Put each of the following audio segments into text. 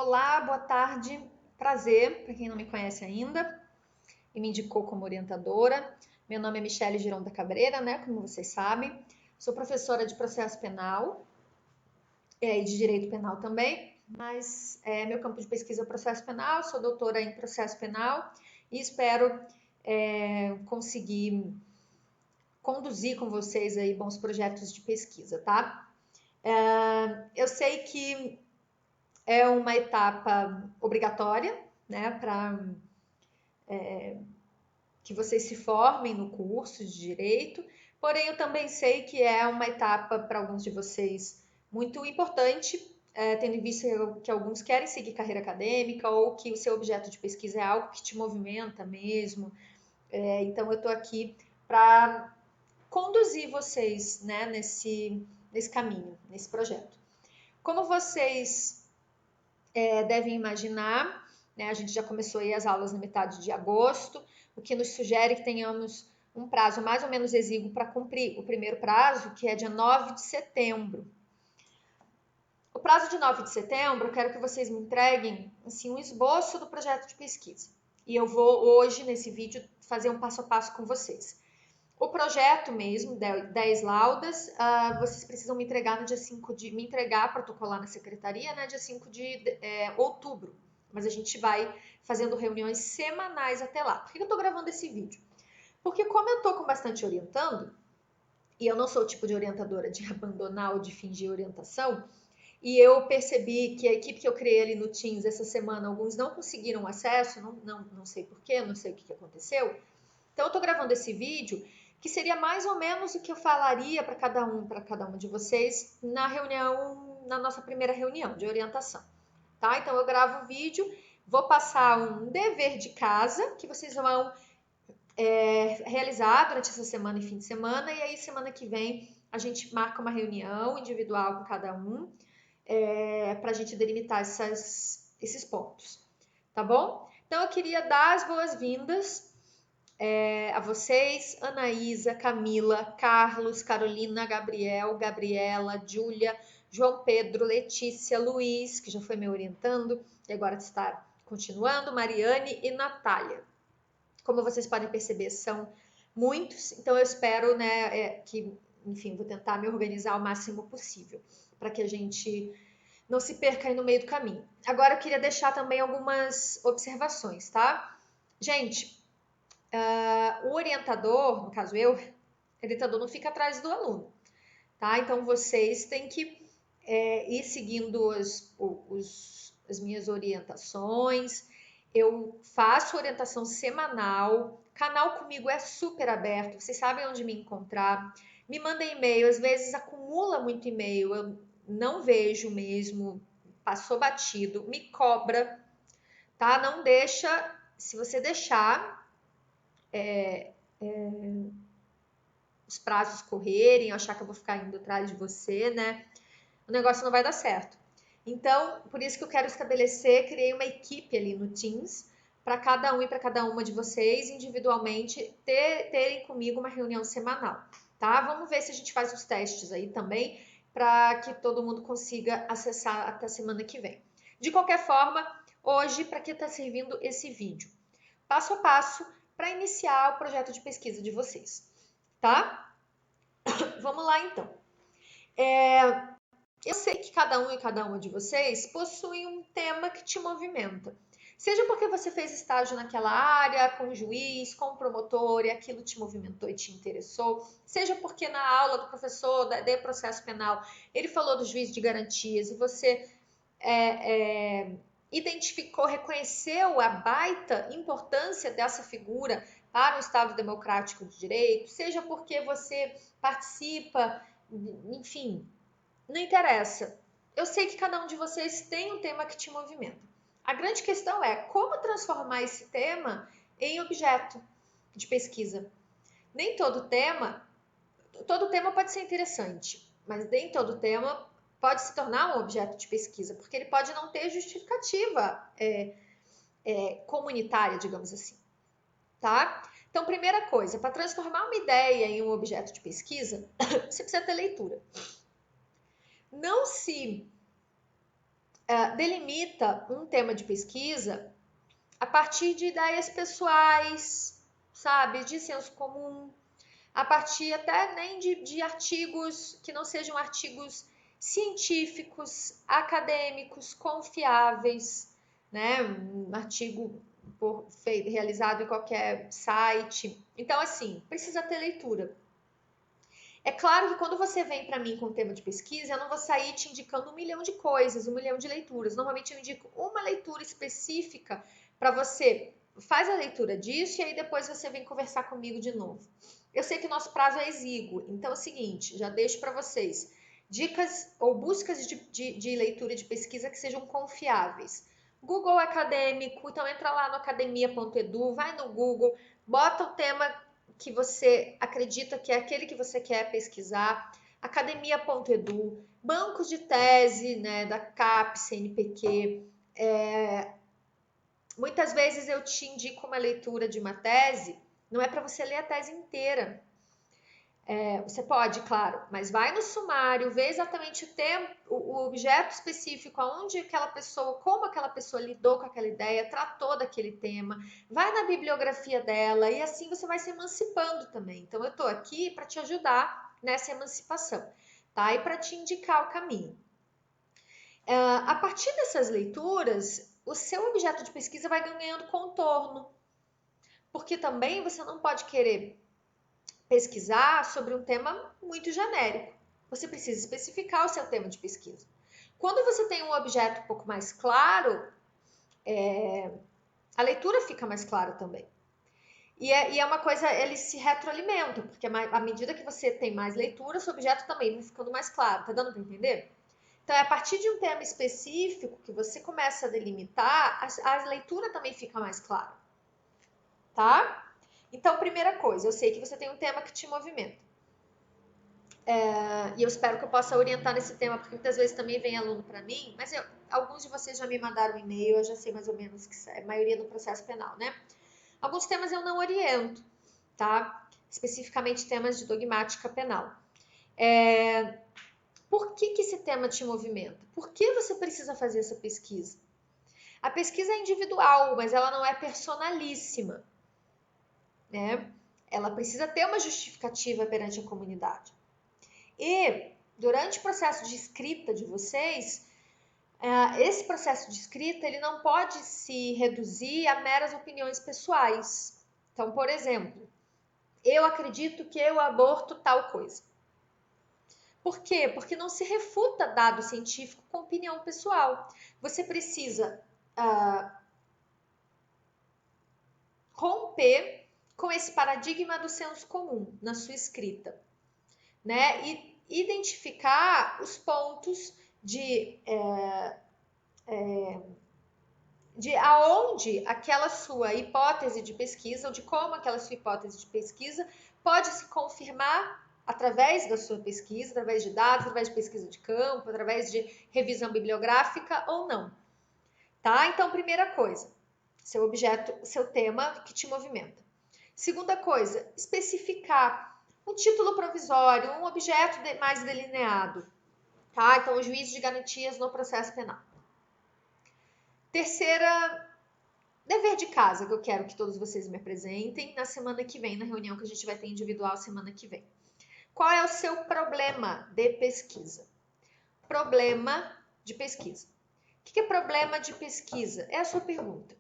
Olá, boa tarde, prazer, para quem não me conhece ainda e me indicou como orientadora. Meu nome é Michele Gironda Cabreira, né, como vocês sabem. Sou professora de processo penal e de direito penal também, mas meu campo de pesquisa é o processo penal, sou doutora em processo penal e espero conseguir conduzir com vocês aí bons projetos de pesquisa, tá? Eu sei que é uma etapa obrigatória, né, para que vocês se formem no curso de direito, porém eu também sei que é uma etapa para alguns de vocês muito importante, tendo em vista que alguns querem seguir carreira acadêmica ou que o seu objeto de pesquisa é algo que te movimenta mesmo. Então eu estou aqui para conduzir vocês, né, nesse caminho, nesse projeto. Como vocês devem imaginar, né, a gente já começou aí as aulas na metade de agosto, o que nos sugere que tenhamos um prazo mais ou menos exíguo para cumprir o primeiro prazo, que é dia 9 de setembro. O prazo de 9 de setembro, eu quero que vocês me entreguem assim, um esboço do projeto de pesquisa. E eu vou hoje, nesse vídeo, fazer um passo a passo com vocês. O projeto mesmo, 10 laudas, vocês precisam me entregar no dia 5 de... Me entregar, protocolar na secretaria, né, dia 5 de outubro. Mas a gente vai fazendo reuniões semanais até lá. Por que eu tô gravando esse vídeo? Porque como eu tô com bastante orientando, e eu não sou o tipo de orientadora de abandonar ou de fingir orientação, e eu percebi que a equipe que eu criei ali no Teams essa semana, alguns não conseguiram acesso, não sei porquê, não sei o que aconteceu. Então eu tô gravando esse vídeo que seria mais ou menos o que eu falaria para cada uma de vocês na reunião, na nossa primeira reunião de orientação, tá? Então eu gravo o vídeo, vou passar um dever de casa que vocês vão realizar durante essa semana e fim de semana, e aí semana que vem a gente marca uma reunião individual com cada um para a gente delimitar esses pontos, tá bom? Então eu queria dar as boas-vindas a vocês, Anaísa, Camila, Carlos, Carolina, Gabriel, Gabriela, Júlia, João Pedro, Letícia, Luiz, que já foi me orientando e agora está continuando, Mariane e Natália. Como vocês podem perceber, são muitos, então eu espero, né, que, enfim, vou tentar me organizar o máximo possível para que a gente não se perca aí no meio do caminho. Agora eu queria deixar também algumas observações, tá? Gente, o orientador, no caso eu, o orientador não fica atrás do aluno, tá? Então vocês têm que ir seguindo as minhas orientações. Eu faço orientação semanal. Canal comigo é super aberto. Vocês sabem onde me encontrar. Me mandem e-mail. Às vezes acumula muito e-mail. Eu não vejo mesmo. Passou batido. Me cobra, tá? Não deixa. Se você deixar os prazos correrem, eu achar que eu vou ficar indo atrás de você, né? O negócio não vai dar certo. Então, por isso que eu quero estabelecer, criei uma equipe ali no Teams para cada um e para cada uma de vocês individualmente terem comigo uma reunião semanal, tá? Vamos ver se a gente faz os testes aí também para que todo mundo consiga acessar até a semana que vem. De qualquer forma, hoje, para que está servindo esse vídeo? Passo a passo para iniciar o projeto de pesquisa de vocês, tá? Vamos lá então. Eu sei que cada um e cada uma de vocês possui um tema que te movimenta. Seja porque você fez estágio naquela área, com o juiz, com o promotor, e aquilo te movimentou e te interessou. Seja porque na aula do professor de processo penal, ele falou do juiz de garantias e você identificou, reconheceu a baita importância dessa figura para o Estado Democrático de Direito. Seja porque você participa, enfim, não interessa. Eu sei que cada um de vocês tem um tema que te movimenta. A grande questão é como transformar esse tema em objeto de pesquisa. Nem todo tema pode ser interessante, mas nem todo tema pode se tornar um objeto de pesquisa, porque ele pode não ter justificativa comunitária, digamos assim, tá? Então, primeira coisa, para transformar uma ideia em um objeto de pesquisa, você precisa ter leitura. Não se delimita um tema de pesquisa a partir de ideias pessoais, sabe, de senso comum, a partir até nem de artigos que não sejam artigos científicos, acadêmicos, confiáveis, né? Um artigo realizado em qualquer site. Então, assim, precisa ter leitura. É claro que quando você vem para mim com um tema de pesquisa, eu não vou sair te indicando 1 milhão de coisas, 1 milhão de leituras. Normalmente eu indico uma leitura específica para você. Faz a leitura disso e aí depois você vem conversar comigo de novo. Eu sei que o nosso prazo é exíguo, então é o seguinte, já deixo para vocês dicas ou buscas de leitura de pesquisa que sejam confiáveis. Google Acadêmico, então entra lá no academia.edu, vai no Google, bota o tema que você acredita que é aquele que você quer pesquisar, academia.edu, bancos de tese, né, da CAPES, CNPq. Muitas vezes eu te indico uma leitura de uma tese, não é para você ler a tese inteira. Você pode, claro, mas vai no sumário, vê exatamente o tempo, o objeto específico, aonde aquela pessoa, como aquela pessoa lidou com aquela ideia, tratou daquele tema, vai na bibliografia dela e assim você vai se emancipando também. Então eu estou aqui para te ajudar nessa emancipação, tá? E para te indicar o caminho. A partir dessas leituras, o seu objeto de pesquisa vai ganhando contorno, porque também você não pode querer pesquisar sobre um tema muito genérico. Você precisa especificar o seu tema de pesquisa. Quando você tem um objeto um pouco mais claro, a leitura fica mais clara também. E é uma coisa, eles se retroalimentam, porque à medida que você tem mais leitura, o seu objeto também vai ficando mais claro. Tá dando para entender? Então, é a partir de um tema específico que você começa a delimitar, a leitura também fica mais clara. Tá? Então, primeira coisa, eu sei que você tem um tema que te movimenta. E eu espero que eu possa orientar nesse tema, porque muitas vezes também vem aluno para mim, mas alguns de vocês já me mandaram um e-mail, eu já sei mais ou menos que é a maioria do processo penal, né? Alguns temas eu não oriento, tá? Especificamente temas de dogmática penal. Por que esse tema te movimenta? Por que você precisa fazer essa pesquisa? A pesquisa é individual, mas ela não é personalíssima, né? Ela precisa ter uma justificativa perante a comunidade. E durante o processo de escrita de vocês, esse processo de escrita ele não pode se reduzir a meras opiniões pessoais. Então, por exemplo, eu acredito que eu aborto tal coisa. Por quê? Porque não se refuta dado científico com opinião pessoal. Você precisa romper com esse paradigma do senso comum na sua escrita, né? E identificar os pontos de aonde aquela sua hipótese de pesquisa, ou de como aquela sua hipótese de pesquisa pode se confirmar através da sua pesquisa, através de dados, através de pesquisa de campo, através de revisão bibliográfica ou não. Tá? Então, primeira coisa, seu objeto, seu tema que te movimenta. Segunda coisa, especificar um título provisório, um objeto mais delineado. Tá? Então, o juízo de garantias no processo penal. Terceira, dever de casa, que eu quero que todos vocês me apresentem na semana que vem, na reunião que a gente vai ter individual semana que vem. Qual é o seu problema de pesquisa? Problema de pesquisa. O que é problema de pesquisa? É a sua pergunta.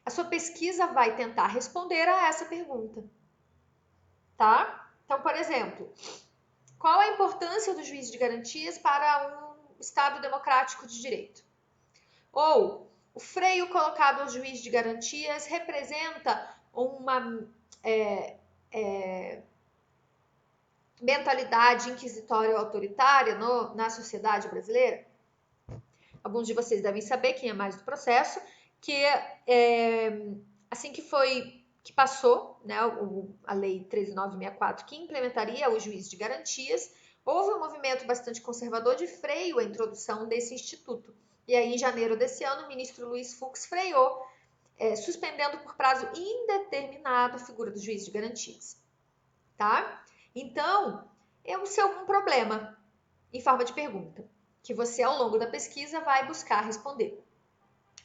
A sua pesquisa vai tentar responder a essa pergunta. Tá? Então, por exemplo, qual a importância do juízo de garantias para um Estado democrático de direito? Ou o freio colocado ao juiz de garantias representa uma mentalidade inquisitória ou autoritária na sociedade brasileira? Alguns de vocês devem saber, quem é mais do processo, que assim que passou, né, a Lei 13.964, que implementaria o juiz de garantias, houve um movimento bastante conservador de freio à introdução desse instituto. E aí, em janeiro desse ano, o ministro Luiz Fux freou, suspendendo por prazo indeterminado a figura do juiz de garantias. Tá? Então, é o seu algum problema, em forma de pergunta. que você, ao longo da pesquisa, vai buscar responder.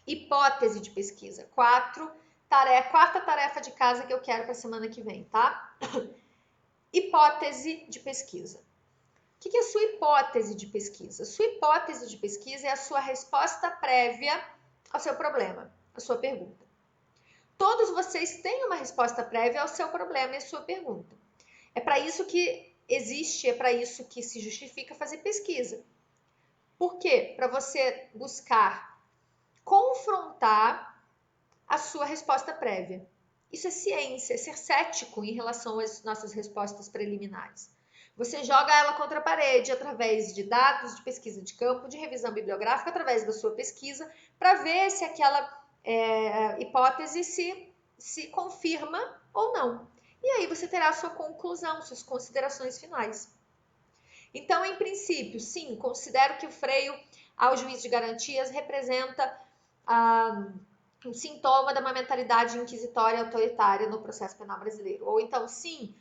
Hipótese de pesquisa. Quarta tarefa de casa que eu quero para a semana que vem, tá? Hipótese de pesquisa. O que é a sua hipótese de pesquisa? Sua hipótese de pesquisa é a sua resposta prévia ao seu problema, à sua pergunta. Todos vocês têm uma resposta prévia ao seu problema e à sua pergunta. É para isso que existe, é para isso que se justifica fazer pesquisa. Por quê? Para você buscar confrontar a sua resposta prévia. Isso é ciência, é ser cético em relação às nossas respostas preliminares. Você joga ela contra a parede através de dados, de pesquisa de campo, de revisão bibliográfica, através da sua pesquisa, para ver se aquela hipótese se confirma ou não. E aí você terá a sua conclusão, suas considerações finais. Então, em princípio, sim, considero que o freio ao juiz de garantias representa um sintoma de uma mentalidade inquisitória autoritária no processo penal brasileiro. Ou então, sim,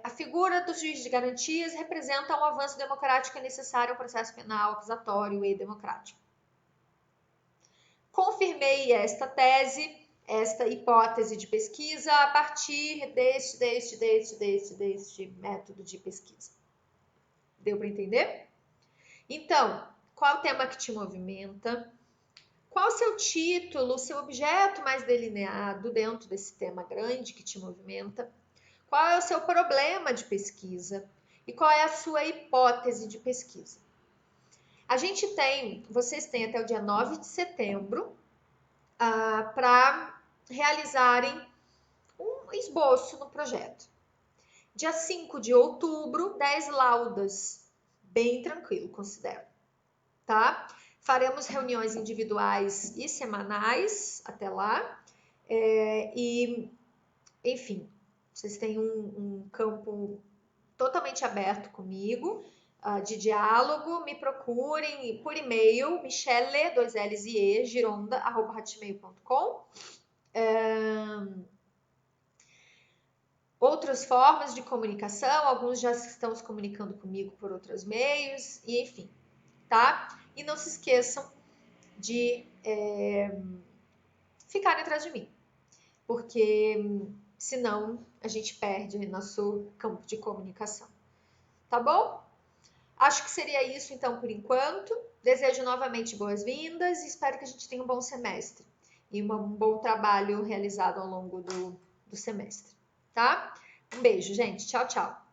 a figura do juiz de garantias representa um avanço democrático necessário ao processo penal acusatório e democrático. Confirmei esta tese, esta hipótese de pesquisa a partir deste método de pesquisa. Deu para entender? Então, qual o tema que te movimenta? Qual o seu título, o seu objeto mais delineado dentro desse tema grande que te movimenta? Qual é o seu problema de pesquisa? E qual é a sua hipótese de pesquisa? Vocês têm até o dia 9 de setembro para realizarem um esboço no projeto. Dia 5 de outubro, 10 laudas. Bem tranquilo, considero. Tá? Faremos reuniões individuais e semanais até lá. Enfim, vocês têm um campo totalmente aberto comigo, de diálogo. Me procurem por e-mail, michele, 2 L's e E, gironda@hotmail.com. Outras formas de comunicação, alguns já estão se comunicando comigo por outros meios, e enfim, tá? E não se esqueçam de ficarem atrás de mim, porque senão a gente perde nosso campo de comunicação. Tá bom? Acho que seria isso então por enquanto. Desejo novamente boas-vindas e espero que a gente tenha um bom semestre e um bom trabalho realizado ao longo do semestre, tá? Um beijo, gente. Tchau, tchau.